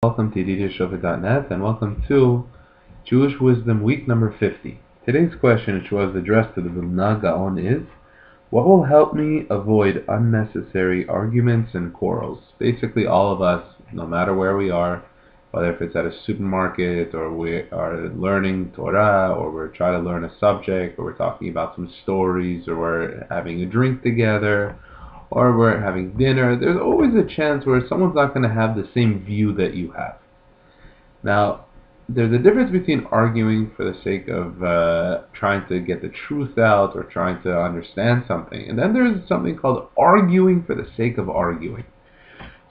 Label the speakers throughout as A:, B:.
A: Welcome to Yedidia Shofet.net and welcome to Jewish Wisdom Week number 50. Today's question, which was addressed to the Vilna Gaon, is: what will help me avoid unnecessary arguments and quarrels? Basically, all of us, no matter where we are, whether if it's at a supermarket or we are learning Torah or we're trying to learn a subject or we're talking about some stories or we're having a drink together or we're having dinner, there's always a chance where someone's not going to have the same view that you have. Now, there's a difference between arguing for the sake of trying to get the truth out or trying to understand something, and then there's something called arguing for the sake of arguing.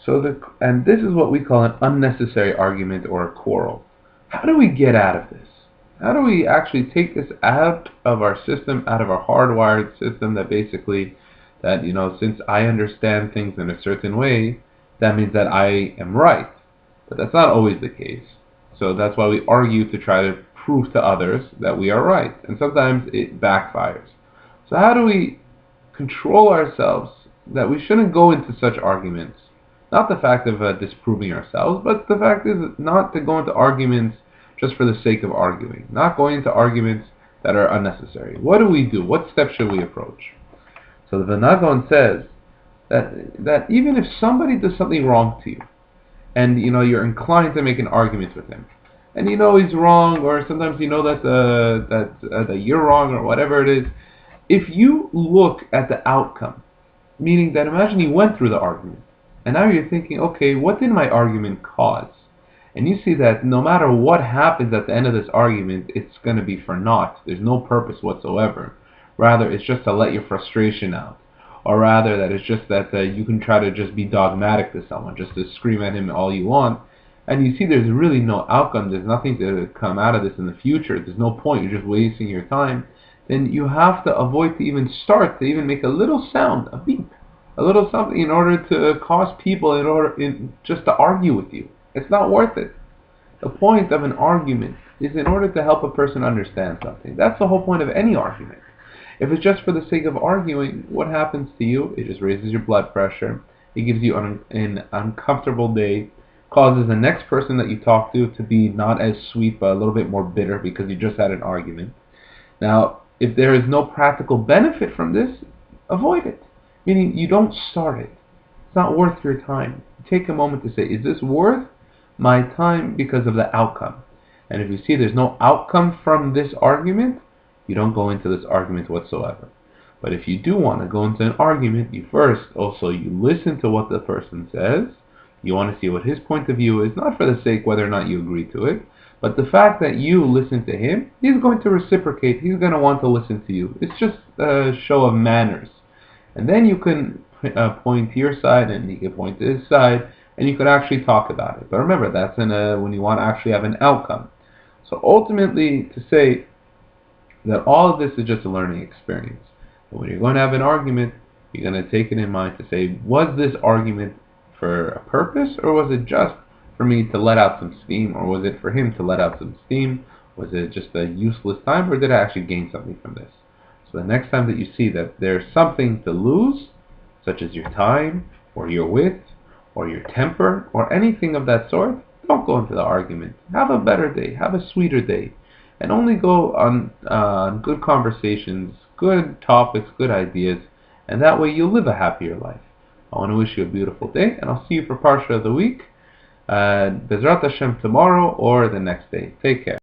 A: And this is what we call an unnecessary argument or a quarrel. How do we get out of this? How do we actually take this out of our system, out of our hardwired system since I understand things in a certain way, that means that I am right. But that's not always the case. So that's why we argue to try to prove to others that we are right. And sometimes it backfires. So how do we control ourselves that we shouldn't go into such arguments? Not the fact of disproving ourselves, but the fact is not to go into arguments just for the sake of arguing. Not going into arguments that are unnecessary. What do we do? What steps should we approach? So the Vilna Gaon says that even if somebody does something wrong to you, and you're inclined to make an argument with him, and he's wrong, or sometimes that you're wrong, or whatever it is, if you look at the outcome, meaning that imagine you went through the argument, and now you're thinking, okay, what did my argument cause? And you see that no matter what happens at the end of this argument, it's going to be for naught. There's no purpose whatsoever. Rather, it's just to let your frustration out. Or rather, that it's just that you can try to just be dogmatic to someone, just to scream at him all you want. And you see there's really no outcome. There's nothing to come out of this in the future. There's no point. You're just wasting your time. Then you have to avoid to even start, to even make a little sound, a beep, a little something in order to cause people just to argue with you. It's not worth it. The point of an argument is in order to help a person understand something. That's the whole point of any argument. If it's just for the sake of arguing, what happens to you? It just raises your blood pressure. It gives you an uncomfortable day, causes the next person that you talk to be not as sweet but a little bit more bitter because you just had an argument. Now, if there is no practical benefit from this, avoid it. Meaning you don't start it. It's not worth your time. Take a moment to say, is this worth my time because of the outcome? And if you see there's no outcome from this argument, you don't go into this argument whatsoever. But if you do want to go into an argument, you listen to what the person says. You want to see what his point of view is, not for the sake whether or not you agree to it, but the fact that you listen to him, he's going to reciprocate. He's going to want to listen to you. It's just a show of manners. And then you can point to your side, and he can point to his side, and you can actually talk about it. But remember, that's when you want to actually have an outcome. So ultimately, to say that all of this is just a learning experience. But when you're going to have an argument, you're going to take it in mind to say, was this argument for a purpose, or was it just for me to let out some steam, or was it for him to let out some steam? Was it just a useless time, or did I actually gain something from this? So the next time that you see that there's something to lose, such as your time, or your wit, or your temper, or anything of that sort, don't go into the argument. Have a better day, have a sweeter day. And only go on good conversations, good topics, good ideas, and that way you'll live a happier life. I want to wish you a beautiful day, and I'll see you for Parsha of the week, Bezrat Hashem tomorrow or the next day. Take care.